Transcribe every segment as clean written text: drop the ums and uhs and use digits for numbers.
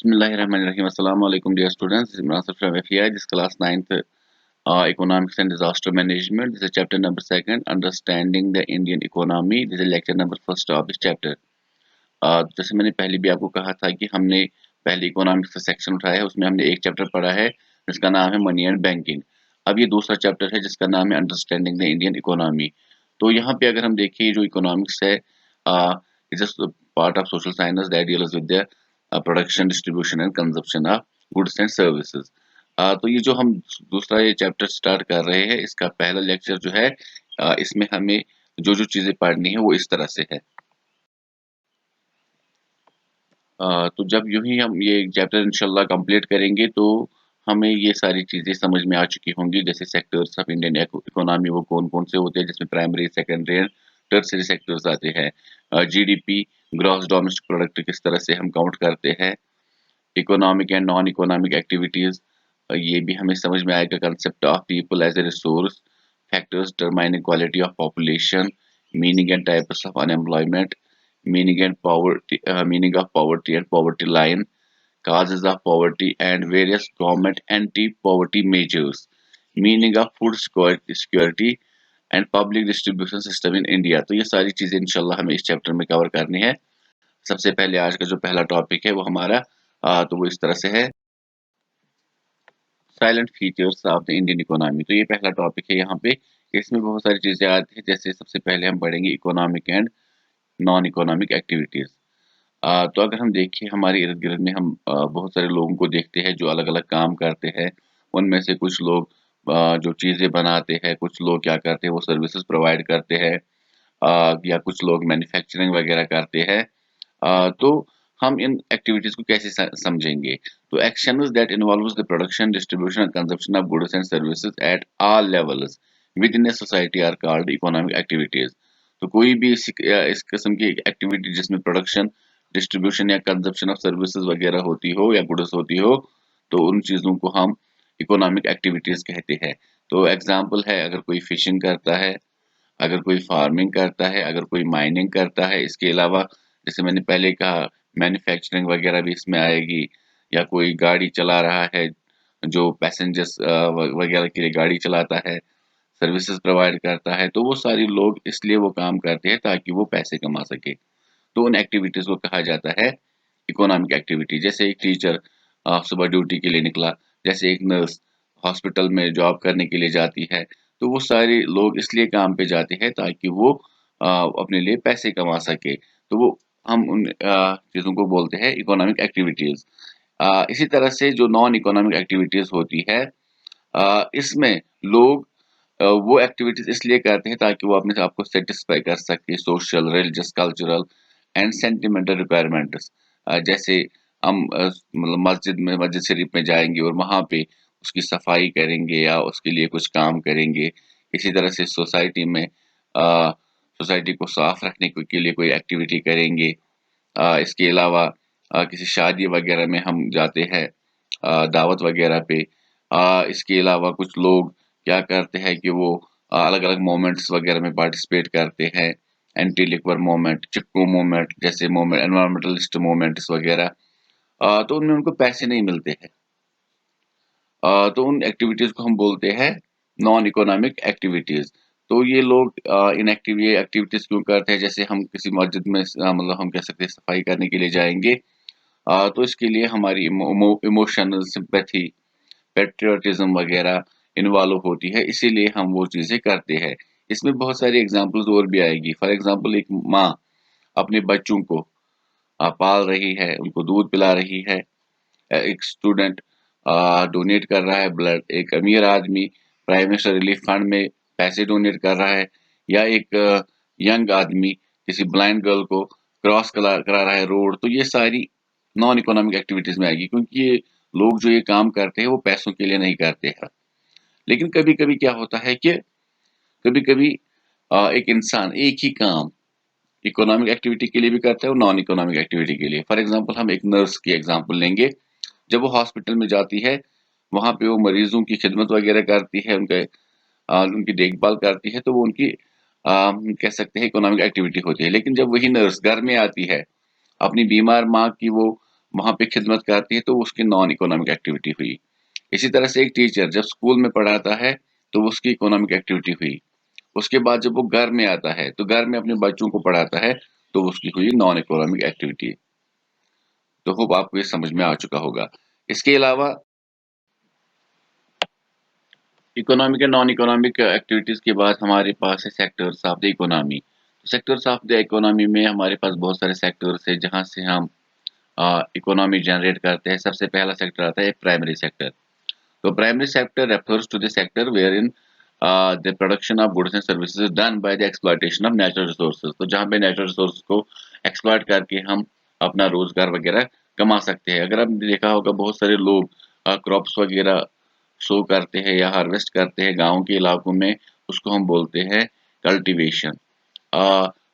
Bismillahirrahmanirrahim. Assalamu alaikum, dear students. This is Munasir from FEI. This is class 9th, Economics and Disaster Management. This is chapter number 2nd, Understanding the Indian Economy. This is lecture number 1st of this chapter. जैसे मैंने पहले भी आपको कहा था कि हमने पहले इकोनॉमिक्स का सेक्शन उठाया है, उसमें हमने एक चैप्टर पढ़ा है जिसका नाम है मनी एंड बैंकिंग। अब ये दूसरा चैप्टर है जिसका नाम है अंडरस्टैंडिंग द इंडियन इकोनॉमी। तो यहाँ पे अगर हम देखें, जो इकोनॉमिक्स है, it's part of social science that deals with the production, distribution and consumption of goods and services. तो ये जो हम दूसरा ये चैप्टर स्टार्ट कर रहे हैं, इसका पहला लेक्चर जो है, इसमें हमें जो जो चीजें पढ़नी है वो इस तरह से है। तो जब यूं ही हम ये चैप्टर इंशाल्लाह कंप्लीट करेंगे तो हमें ये सारी चीजें समझ में आ चुकी होंगी। जैसे सेक्टर्स ऑफ इंडियन इकोनॉमी वो कौन कौन से होते हैं, जिसमें primary, secondary and tertiary sectors आते हैं। जीडीपी, ग्रॉस डोमेस्टिक प्रोडक्ट, किस तरह से हम काउंट करते हैं। Economic and non economic activities, ये भी हमें समझ में आएगा। Concept of people as a resource, factors determining quality of population, meaning and types of unemployment, meaning of poverty and poverty line, causes of poverty and various government anti-poverty measures, meaning of food security and public distribution system in India। तो ये सारी चीजें इंशाल्लाह हमें इस chapter में cover करनी है। सबसे पहले आज का जो पहला टॉपिक है वो हमारा, तो वो इस तरह से है, salient features of the Indian economy. तो ये पहला टॉपिक है यहाँ पे। इसमें बहुत सारी चीजें आती है। जैसे सबसे पहले हम पढ़ेंगे economic and non economic activities. तो अगर हम देखें, हमारे इर्द गिर्द में हम बहुत सारे लोगों को देखते हैं जो अलग अलग काम करते हैं। उनमें से कुछ लोग जो चीज़ें बनाते हैं, कुछ लोग क्या करते हैं, वो सर्विसेज प्रोवाइड करते हैं, या कुछ लोग मैन्युफैक्चरिंग वगैरह करते हैं। तो हम इन एक्टिविटीज को कैसे समझेंगे? तो actions that involves the production, distribution and consumption of goods and services at all levels within a society are called economic activities. तो कोई भी इस किस्म की एक्टिविटी जिसमें प्रोडक्शन, डिस्ट्रीब्यूशन या कंजप्शन ऑफ सर्विसेज वगैरह होती हो या गुड्स होती हो, तो उन चीज़ों को हम इकोनॉमिक एक्टिविटीज कहते हैं। तो एग्जांपल है, अगर कोई फिशिंग करता है, अगर कोई फार्मिंग करता है, अगर कोई माइनिंग करता है, इसके अलावा जैसे मैंने पहले कहा मैन्युफैक्चरिंग वगैरह भी इसमें आएगी, या कोई गाड़ी चला रहा है जो पैसेंजर्स वगैरह के लिए गाड़ी चलाता है, सर्विसेज प्रोवाइड करता है, तो वो सारी लोग इसलिए वो काम करते हैं ताकि वो पैसे कमा सके। तो उन एक्टिविटीज को कहा जाता है इकोनॉमिक एक्टिविटी। जैसे एक टीचर सुबह ड्यूटी के लिए निकला, जैसे एक नर्स हॉस्पिटल में जॉब करने के लिए जाती है, तो वो सारे लोग इसलिए काम पे जाते हैं ताकि वो अपने लिए पैसे कमा सके। तो वो हम उन चीज़ों को बोलते हैं इकोनॉमिक एक्टिविटीज। इसी तरह से जो नॉन इकोनॉमिक एक्टिविटीज होती है, इसमें लोग वो एक्टिविटीज इसलिए करते हैं ताकि वो अपने आप को सेटिस्फाई कर सके, social, religious, cultural and sentimental requirements. जैसे हम मतलब मस्जिद शरीफ में जाएंगे और वहाँ पे उसकी सफाई करेंगे या उसके लिए कुछ काम करेंगे। इसी तरह से सोसाइटी में सोसाइटी को साफ रखने के लिए कोई एक्टिविटी करेंगे। इसके अलावा किसी शादी वगैरह में हम जाते हैं, दावत वगैरह पे। इसके अलावा कुछ लोग क्या करते हैं कि वो अलग अलग मोमेंट्स वगैरह में पार्टिसिपेट करते हैं, एंटी लिक्वर मूवमेंट, चिपको मूवमेंट जैसे मूवमेंट, एनवायरमेंटलिस्ट मूवमेंट्स वगैरह। तो उनमें उनको पैसे नहीं मिलते हैं। तो उन एक्टिविटीज को हम बोलते हैं नॉन इकोनॉमिक एक्टिविटीज। तो ये लोग ये एक्टिविटीज क्यों करते हैं? जैसे हम किसी मस्जिद में मतलब हम कह सकते हैं सफाई करने के लिए जाएंगे, तो इसके लिए हमारी इमोशनल सिंपैथी, पेट्रियोटिज्म वगैरह इन्वॉल्व होती है, इसीलिए हम वो चीजें करते हैं। इसमें बहुत सारी एग्जांपल्स और भी आएगी। फॉर एग्जांपल, एक माँ अपने बच्चों को पाल रही है, उनको दूध पिला रही है। एक स्टूडेंट डोनेट कर रहा है ब्लड, एक अमीर आदमी प्राइम मिनिस्टर रिलीफ फंड में पैसे डोनेट कर रहा है, या एक यंग आदमी किसी ब्लाइंड गर्ल को क्रॉस करा रहा है रोड। तो ये सारी नॉन इकोनॉमिक एक्टिविटीज में आएगी, क्योंकि ये लोग जो ये काम करते हैं वो पैसों के लिए नहीं करते हैं। लेकिन कभी कभी क्या होता है कि कभी कभी एक इंसान एक ही काम इकोनॉमिक एक्टिविटी के लिए भी करता है और नॉन इकोनॉमिक एक्टिविटी के लिए। फॉर एग्जांपल, हम एक नर्स की एग्जांपल लेंगे। जब वो हॉस्पिटल में जाती है, वहां पे वो मरीजों की खिदमत वगैरह करती है, उनकी देखभाल करती है, तो वो उनकी कह सकते हैं इकोनॉमिक एक्टिविटी होती है। लेकिन जब वही नर्स घर में आती है, अपनी बीमार माँ की वो वहाँ पे खिदमत करती है तो उसकी नॉन इकोनॉमिक एक्टिविटी हुई। इसी तरह से एक टीचर जब स्कूल में पढ़ाता है तो वो उसकी इकोनॉमिक एक्टिविटी हुई। उसके बाद जब वो घर में आता है तो घर में अपने बच्चों को पढ़ाता है तो उसकी हुई नॉन इकोनॉमिक एक्टिविटी। तो होप आपको ये समझ में आ चुका होगा। इसके अलावा economic and non economic activities के बाद हमारे पास है sectors of the economy. Sectors of the economy में हमारे पास बहुत सारे सेक्टर्स है जहाँ से हम इकोनॉमी जनरेट करते हैं। सबसे पहला सेक्टर आता है प्राइमरी सेक्टर। तो primary sector refers to the sector where in the production of goods and services done by the exploitation of natural resources. तो जहाँ पे नेचुरल रिसोर्स को एक्सप्लॉयट करके हम अपना रोजगार वगैरह कमा सकते हैं। अगर आपने देखा होगा बहुत सारे लोग क्रॉप्स वगैरह शो करते हैं या हार्वेस्ट करते हैं गाँव के इलाकों में, उसको हम बोलते हैं कल्टीवेशन।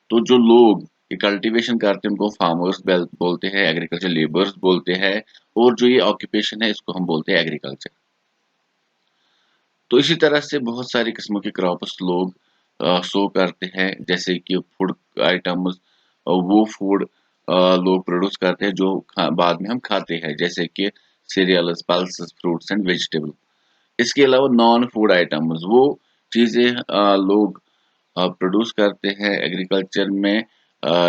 तो जो लोग ये कल्टीवेशन करते हैं उनको फार्मर्स बोलते हैं, एग्रीकल्चर लेबर्स बोलते हैं, और जो ये ऑक्यूपेशन है इसको हम बोलते हैं एग्रीकल्चर। तो इसी तरह से बहुत सारी किस्मों के क्रॉप्स लोग शो करते हैं, जैसे कि फूड आइटम्स, वो फूड लोग प्रोड्यूस करते हैं जो बाद में हम खाते हैं, जैसे कि cereals, pulses, fruits and vegetable. इसके अलावा नॉन फूड आइटम्स वो चीज़ें लोग प्रोड्यूस करते हैं एग्रीकल्चर में,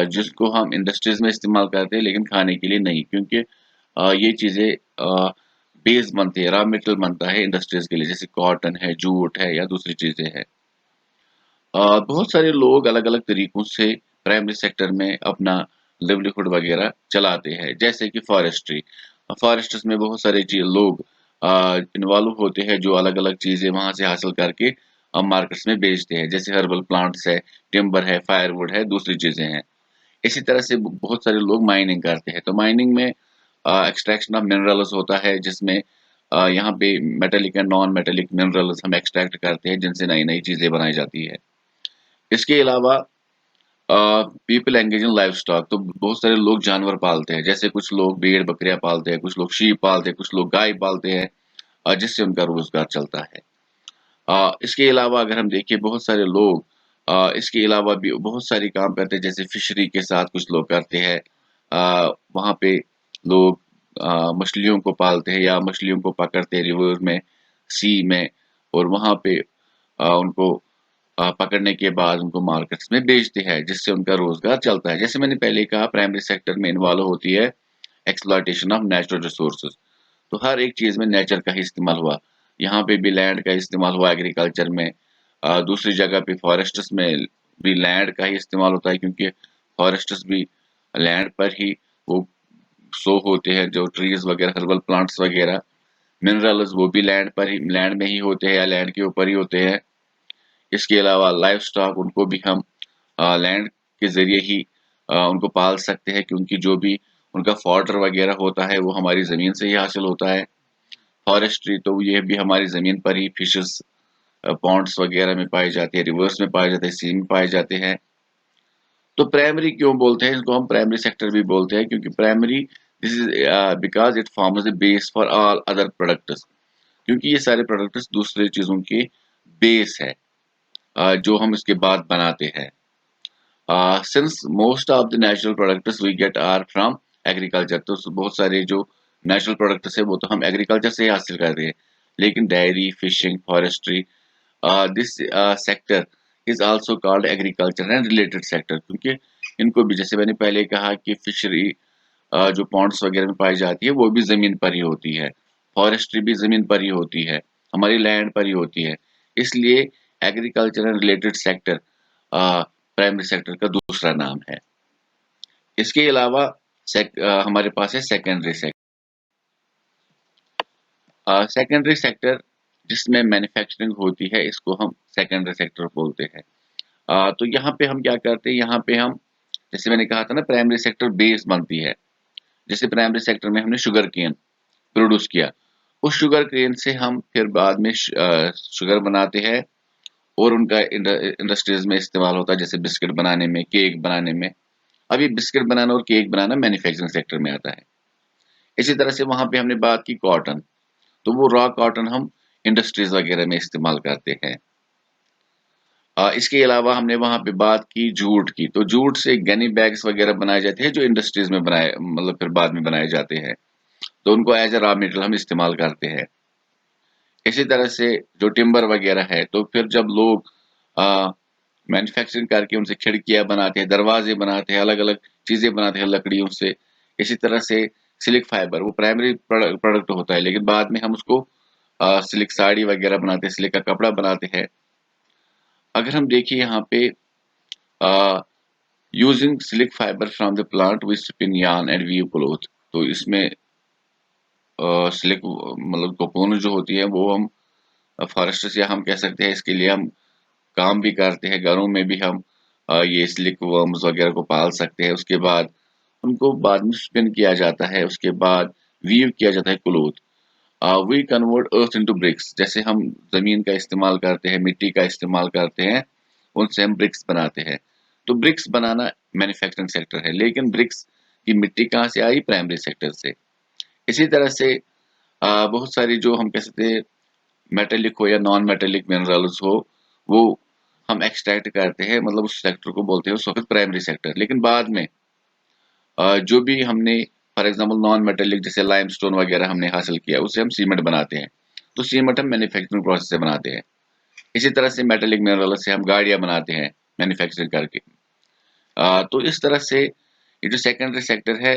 जिसको हम इंडस्ट्रीज में इस्तेमाल करते हैं लेकिन खाने के लिए नहीं, क्योंकि ये चीज़ें बेस बनती है, रॉ मटेरियल बनता है इंडस्ट्रीज के लिए, जैसे कॉटन है, जूट है या दूसरी चीज़ें हैं। बहुत सारे लोग अलग अलग तरीकों से प्राइमरी सेक्टर में अपना लिवलीहुड वगैरह चलाते हैं, जैसे कि फॉरेस्ट्री। फॉरेस्ट्स में बहुत सारे लोग इन्वॉल्व होते हैं जो अलग अलग चीज़ें वहां से हासिल करके मार्केट्स में बेचते हैं, जैसे हर्बल प्लांट्स है, टिम्बर है, फायरवुड है, दूसरी चीज़ें हैं। इसी तरह से बहुत सारे लोग माइनिंग करते हैं। तो माइनिंग में एक्सट्रैक्शन ऑफ मिनरल्स होता है, जिसमें यहाँ पे metallic and non metallic minerals हम एक्सट्रैक्ट करते हैं, जिनसे नई नई चीज़ें बनाई जाती है। इसके अलावा people engage in life stock. तो बहुत सारे लोग जानवर पालते हैं, जैसे कुछ लोग भेड़ बकरियां पालते हैं, कुछ लोग शीप पालते हैं, कुछ लोग गाय पालते हैं, जिससे उनका रोजगार चलता है। इसके अलावा अगर हम देखें बहुत सारे लोग इसके अलावा भी बहुत सारी काम करते हैं, जैसे फिशरी के साथ कुछ लोग करते हैं। वहाँ पे लोग मछलियों को पालते हैं या मछलियों को पकड़ते हैं रिवर में, सी में, और वहाँ पे उनको पकड़ने के बाद उनको मार्केट्स में बेचते हैं, जिससे उनका रोजगार चलता है। जैसे मैंने पहले कहा, प्राइमरी सेक्टर में इन्वॉल्व होती है एक्सप्लॉयटेशन ऑफ नेचुरल रिसोर्सेज। तो हर एक चीज में नेचर का ही इस्तेमाल हुआ। यहाँ पे भी लैंड का इस्तेमाल हुआ एग्रीकल्चर में। दूसरी जगह पे फॉरेस्ट्स में भी लैंड का ही इस्तेमाल होता है, क्योंकि फॉरेस्ट्स भी लैंड पर ही वो शो होते हैं, जो ट्रीज वगैरह, हर्बल प्लांट्स वगैरह। मिनरल्स वो भी लैंड पर ही, लैंड में ही होते हैं या लैंड के ऊपर ही होते हैं। इसके अलावा लाइफ स्टॉक, उनको भी हम लैंड के जरिए ही उनको पाल सकते हैं, क्योंकि जो भी उनका फॉडर वगैरह होता है वो हमारी ज़मीन से ही हासिल होता है। फॉरेस्ट्री तो ये भी हमारी ज़मीन पर ही फिशेस पॉन्ड्स वगैरह में पाए जाते हैं, रिवर्स में पाए जाते हैं, सी में पाए जाते हैं। तो प्राइमरी क्यों बोलते हैं इसको, हम प्राइमरी सेक्टर भी बोलते हैं, क्योंकि primary this is because it forms the base for all other products. क्योंकि ये सारे प्रोडक्ट्स दूसरे चीज़ों के बेस है, जो हम इसके बाद बनाते हैं। Since most of the natural products we get are from agriculture, तो बहुत सारे जो नेचुरल प्रोडक्ट्स है वो तो हम एग्रीकल्चर से ही हासिल कर रहे हैं। लेकिन dairy, fishing, forestry, this sector is also called agriculture and related sector, क्योंकि इनको भी, जैसे मैंने पहले कहा कि फिशरी जो पॉन्ड्स वगैरह में पाई जाती है वो भी जमीन पर ही होती है, फॉरेस्ट्री भी जमीन पर ही होती है, हमारी लैंड पर ही होती है। इसलिए agriculture and related sector primary sector का दूसरा नाम है। इसके अलावा हमारे पास है सेकेंडरी सेक्टर। सेकेंडरी सेक्टर जिसमें मैन्युफैक्चरिंग होती है, इसको हम सेकेंडरी सेक्टर बोलते हैं। तो यहाँ पे हम क्या करते हैं, यहाँ पे हम, जैसे मैंने कहा था ना, प्राइमरी सेक्टर बेस बनती है। जैसे प्राइमरी सेक्टर में हमने शुगर केन प्रोड्यूस किया, उस शुगर केन से हम फिर बाद में शुगर बनाते हैं, और उनका इंडस्ट्रीज में इस्तेमाल होता है, जैसे बिस्किट बनाने में, केक बनाने में। अभी बिस्किट बनाना और केक बनाना मैन्युफैक्चरिंग सेक्टर में आता है। इसी तरह से वहां पे हमने बात की कॉटन, तो वो रॉ कॉटन हम इंडस्ट्रीज वगैरह में इस्तेमाल करते हैं। इसके अलावा हमने वहाँ पे बात की जूट की, तो जूट से गनी बैग्स वगैरह बनाए जाते हैं जो इंडस्ट्रीज में बनाए मतलब फिर बाद में बनाए जाते हैं, तो उनको एज अ रॉ मटेरियल हम इस्तेमाल करते हैं। इसी तरह से जो टिम्बर वगैरह है, तो फिर जब लोग मैन्युफैक्चरिंग करके उनसे खिड़कियां बनाते हैं, दरवाजे बनाते हैं, अलग अलग चीजें बनाते हैं लकड़ियों से। इसी तरह से सिल्क फाइबर वो प्राइमरी प्रोडक्ट होता है, लेकिन बाद में हम उसको सिल्क साड़ी वगैरह बनाते हैं, सिल्क का कपड़ा बनाते हैं। अगर हम देखिए यहाँ पे using silk fibre from the plant we spin yarn and weave cloth, तो इसमें सिल्क मतलब कोकून जो होती है वो हम फॉरेस्ट से हम कह सकते हैं, इसके लिए हम काम भी करते हैं, घरों में भी हम ये सिल्क वर्म्स वगैरह को पाल सकते हैं। उसके बाद उनको बाद में स्पिन किया जाता है, उसके बाद वीव किया जाता है cloth. We convert earth into bricks, जैसे हम जमीन का इस्तेमाल करते हैं, मिट्टी का इस्तेमाल करते हैं, उनसे हम ब्रिक्स बनाते हैं। तो ब्रिक्स बनाना मैन्युफैक्चरिंग सेक्टर है, लेकिन ब्रिक्स की मिट्टी कहाँ से आई? प्राइमरी सेक्टर से। इसी तरह से बहुत सारी जो हम कह सकते हैं मेटेलिक हो या नॉन मेटेलिक मिनरल्स हो, वो हम एक्सट्रैक्ट करते हैं, मतलब उस सेक्टर को बोलते हैं उस वक्त प्राइमरी सेक्टर। लेकिन बाद में जो भी हमने फॉर एग्जांपल नॉन मेटेलिक जैसे लाइमस्टोन वगैरह हमने हासिल किया, उससे हम सीमेंट बनाते हैं, तो सीमेंट हम मैन्युफैक्चरिंग प्रोसेस से बनाते हैं। इसी तरह से मेटेलिक मिनरल से हम गाड़ियां बनाते हैं मैन्युफैक्चरिंग करके। तो इस तरह से ये जो सेकेंडरी सेक्टर है,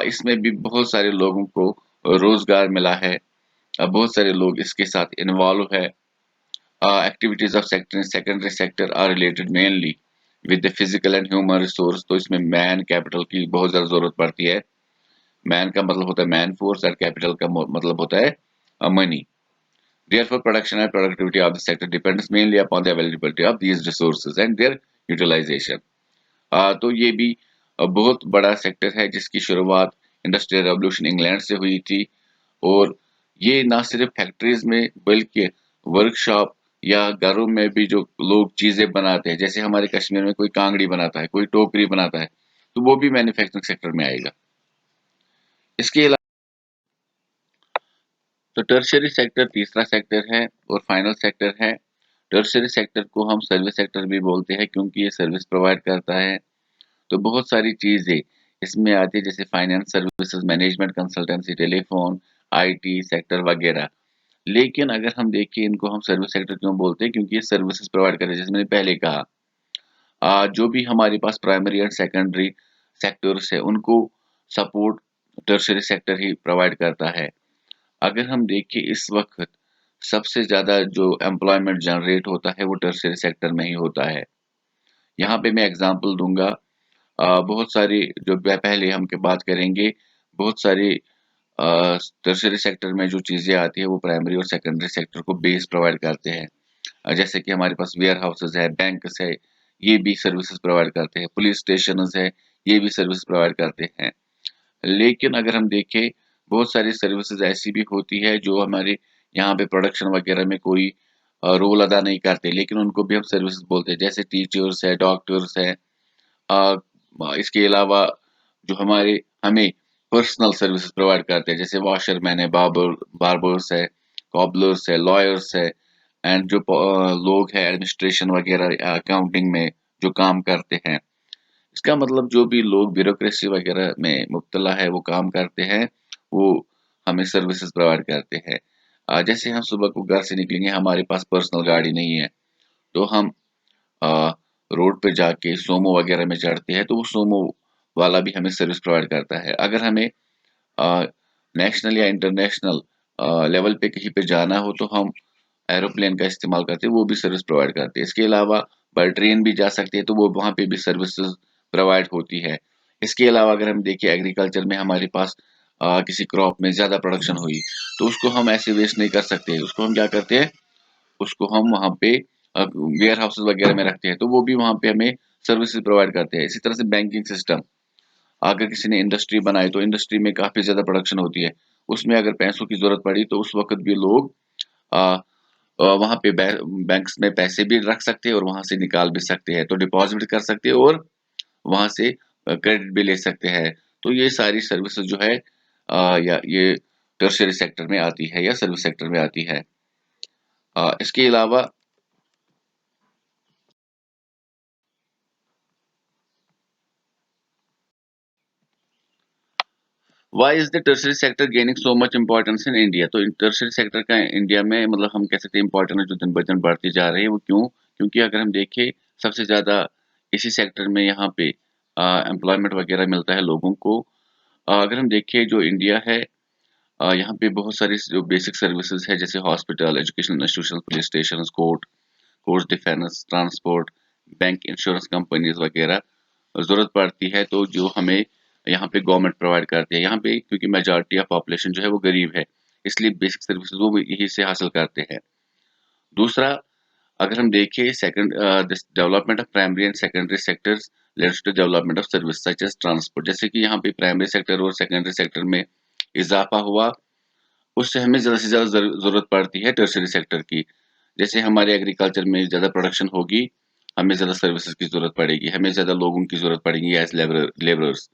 इसमें भी बहुत सारे लोगों को रोजगार मिला है। बहुत सारे लोग इसके साथ इन्वॉल्व है। Activities of sector secondary sector are related mainly with the physical and human resource, तो इसमें मैन कैपिटल की बहुत ज्यादा जरूरत पड़ती है। मैन का मतलब होता है मैन फोर्स और कैपिटल का मतलब होता है money. Therefore, production and productivity of the sector depends mainly upon the availability of these resources and their utilization. तो ये भी बहुत बड़ा सेक्टर है जिसकी शुरुआत इंडस्ट्रियल रेवोल्यूशन इंग्लैंड से हुई थी, और ये ना सिर्फ फैक्ट्रीज में बल्कि वर्कशॉप या घरों में भी जो लोग चीजें बनाते हैं, जैसे हमारे कश्मीर में कोई कांगड़ी बनाता है, कोई टोकरी बनाता है, तो वो भी मैन्युफैक्चरिंग सेक्टर में आएगा। इसके अलावा तो टर्शियरी सेक्टर तीसरा सेक्टर है और फाइनल सेक्टर है। टर्शियरी सेक्टर को हम सर्विस सेक्टर भी बोलते हैं क्योंकि ये सर्विस प्रोवाइड करता है। तो बहुत सारी चीजें इसमें आती है जैसे finance services, management consultancy, telephone, IT sector वगैरह। लेकिन अगर हम देखें इनको हम सर्विस सेक्टर क्यों बोलते हैं? क्योंकि ये सर्विसेज प्रोवाइड करते हैं, जैसे मैंने पहले कहा। जो भी हमारे पास प्राइमरी एंड सेकेंडरी सेक्टर्स है उनको सपोर्ट टर्शियरी सेक्टर ही प्रोवाइड करता है। अगर हम देखें इस वक्त सबसे ज्यादा जो एम्प्लॉयमेंट जनरेट होता है वो टर्शियरी सेक्टर में ही होता है। यहाँ पे मैं एग्जांपल दूंगा। बहुत सारी जो पहले हम के बात करेंगे, बहुत सारी टर्शियरी सेक्टर में जो चीजें आती है वो प्राइमरी और सेकेंडरी सेक्टर को बेस प्रोवाइड करते हैं। जैसे कि हमारे पास वेयर हाउसेज है, बैंक्स है, ये भी सर्विसेज प्रोवाइड करते हैं, पुलिस स्टेशन है, ये भी सर्विस प्रोवाइड करते हैं। लेकिन अगर हम देखें बहुत सारी सर्विसेज ऐसी भी होती है जो हमारे यहाँ पे प्रोडक्शन वगैरह में कोई रोल अदा नहीं करते, लेकिन उनको भी हम सर्विसेज बोलते हैं, जैसे टीचर्स है, डॉक्टर्स है। अ, इसके अलावा जो हमारे हमें पर्सनल सर्विसेज प्रोवाइड करते हैं, जैसे वॉशरमैन है, बार्बर्स है, कॉबलर्स है, लॉयर्स है, एंड जो लोग हैं एडमिनिस्ट्रेशन वगैरह अकाउंटिंग में जो काम करते हैं। इसका मतलब जो भी लोग ब्यूरोक्रेसी वगैरह में मुब्तला है वो काम करते हैं, वो हमें सर्विसेज प्रोवाइड करते हैं। जैसे हम सुबह को घर से निकलेंगे, हमारे पास पर्सनल गाड़ी नहीं है, तो हम अ, रोड पे जाके सोमो वगैरह में चढ़ते हैं, तो वो सोमो वाला भी हमें सर्विस प्रोवाइड करता है। अगर हमें नेशनल या इंटरनेशनल लेवल पे कहीं पे जाना हो तो हम एरोप्लेन का इस्तेमाल करते हैं, वो भी सर्विस प्रोवाइड करते हैं। इसके अलावा बाय ट्रेन भी जा सकते हैं, तो वो वहाँ पे भी सर्विसेज प्रोवाइड होती है। इसके अलावा अगर हम देखें एग्रीकल्चर में हमारे पास किसी क्रॉप में ज़्यादा प्रोडक्शन हुई, तो उसको हम ऐसे वेस्ट नहीं कर सकते, उसको हम क्या करते हैं, उसको हम वहाँ पे वेयर हाउसेज वगैरह में रखते हैं, तो वो भी वहाँ पे हमें सर्विसेज प्रोवाइड करते हैं। इसी तरह से बैंकिंग सिस्टम, अगर किसी ने इंडस्ट्री बनाई तो इंडस्ट्री में काफ़ी ज़्यादा प्रोडक्शन होती है, उसमें अगर पैसों की ज़रूरत पड़ी तो उस वक़्त भी लोग अ वहाँ पे बैंक्स में पैसे भी रख सकते हैं और वहाँ से निकाल भी सकते हैं, तो डिपॉजिट कर सकते हैं और वहाँ से क्रेडिट भी ले सकते हैं। तो ये सारी सर्विसेज जो है या ये टर्शियरी सेक्टर में आती है या सर्विस सेक्टर में आती है। इसके अलावा why is the tertiary sector gaining so much importance in India? तो टर्शरी सेक्टर का इंडिया में मतलब हम कह सकते हैं इम्पोर्टेंस जो दिन ब दिन बढ़ती जा रही है, वो क्यों? क्योंकि अगर हम देखें सबसे ज़्यादा इसी सेक्टर में यहाँ पे एम्प्लॉयमेंट वगैरह मिलता है लोगों को। अगर हम देखें जो इंडिया है, यहाँ पे बहुत सारी जो बेसिक सर्विसेज है जैसे hospital, educational institution, police station, court, defence, transport, bank, insurance companies वगैरह ज़रूरत पड़ती है, तो जो हमें यहाँ पे गवर्नमेंट प्रोवाइड करती है। यहाँ पे क्योंकि मेजॉरिटी ऑफ पॉपुलेशन जो है वो गरीब है, इसलिए बेसिक सर्विसेज वो यहीं से हासिल करते हैं। दूसरा, अगर हम देखें second, this development of primary and secondary sectors leads to development of service such as transport. जैसे कि यहाँ पे प्राइमरी सेक्टर और सेकेंडरी सेक्टर में इजाफा हुआ, उससे हमें ज़्यादा से ज़्यादा ज़रूरत पड़ती है टर्शरी सेक्टर की। जैसे हमारे एग्रीकल्चर में ज़्यादा प्रोडक्शन होगी, हमें ज़्यादा सर्विसेज की ज़रूरत पड़ेगी, हमें ज़्यादा लोगों की ज़रूरत पड़ेगी एज लेबरर्स।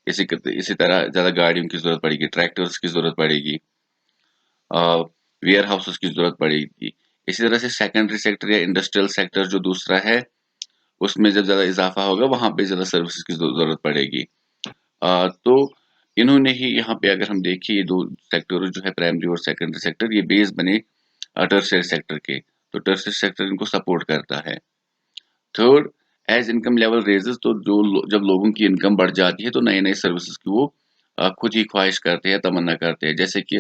इसी तरह ज़्यादा गाड़ियों की ज़रूरत पड़ेगी, ट्रैक्टर्स की ज़रूरत पड़ेगी, वेयर हाउसेस की ज़रूरत पड़ेगी। इसी तरह से सेकेंडरी सेक्टर या इंडस्ट्रियल सेक्टर जो दूसरा है, उसमें जब ज़्यादा इजाफा होगा वहाँ पे ज़्यादा सर्विसेज की ज़रूरत पड़ेगी। तो इन्होंने ही यहाँ पे अगर हम देखें ये दो सेक्टर जो है प्राइमरी और सेकेंडरी सेक्टर, ये बेस बने टर्शियरी सेक्टर के, तो टर्शियरी सेक्टर इनको सपोर्ट करता है। Third, as income level raises, तो जब लोगों की इनकम बढ़ जाती है तो नए नए सर्विसेज की वो खुद ही ख्वाहिश करते हैं, तमन्ना करते हैं। जैसे कि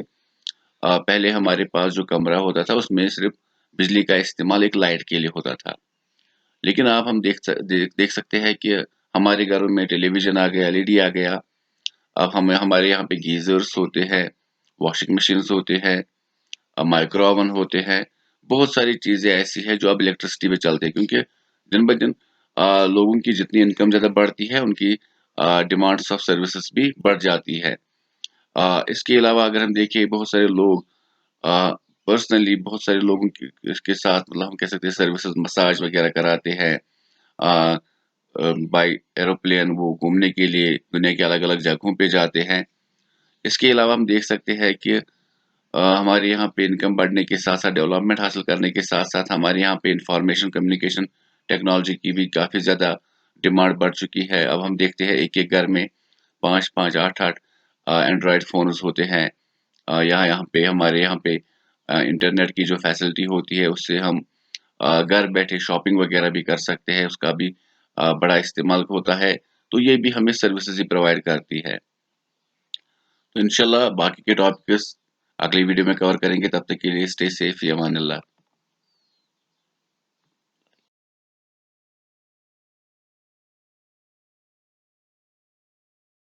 पहले हमारे पास जो कमरा होता था उसमें सिर्फ बिजली का इस्तेमाल एक लाइट के लिए होता था, लेकिन अब हम देख सकते हैं कि हमारे घरों में टेलीविजन आ गया, एलईडी आ गया। अब हमारे यहाँ पे गीजर्स होते हैं, वॉशिंग मशीन्स होते हैं, माइक्रो ओवन होते हैं। बहुत सारी चीजें ऐसी है जो अब इलेक्ट्रिसिटी पे चलते हैं, क्योंकि दिन ब दिन लोगों की जितनी इनकम ज्यादा बढ़ती है, उनकी डिमांड्स ऑफ सर्विसेज भी बढ़ जाती है। इसके अलावा अगर हम देखें बहुत सारे लोग पर्सनली बहुत सारे लोगों की इसके साथ मतलब हम कह सकते हैं सर्विसेज मसाज वगैरह कराते हैं। बाई एरोप्लेन वो घूमने के लिए दुनिया के अलग अलग जगहों पे जाते हैं। इसके अलावा हम देख सकते हैं कि हमारे यहाँ पे इनकम बढ़ने के साथ साथ डेवलपमेंट हासिल करने के साथ साथ हमारे यहाँ पे इंफॉर्मेशन कम्युनिकेशन टेक्नोलॉजी की भी काफ़ी ज़्यादा डिमांड बढ़ चुकी है। अब हम देखते हैं एक एक घर में 5-5, 8-8 एंड्रॉयड फ़ोन्स होते हैं। यहाँ यहाँ पे हमारे यहाँ पे इंटरनेट की जो फैसिलिटी होती है उससे हम घर बैठे शॉपिंग वगैरह भी कर सकते हैं, उसका भी बड़ा इस्तेमाल होता है। तो ये भी हमें सर्विसेज ही प्रोवाइड करती है। तो इंशाल्लाह बाकी के टॉपिक्स अगली वीडियो में कवर करेंगे, तब तक के लिए स्टे सेफ, या अमान अल्लाह।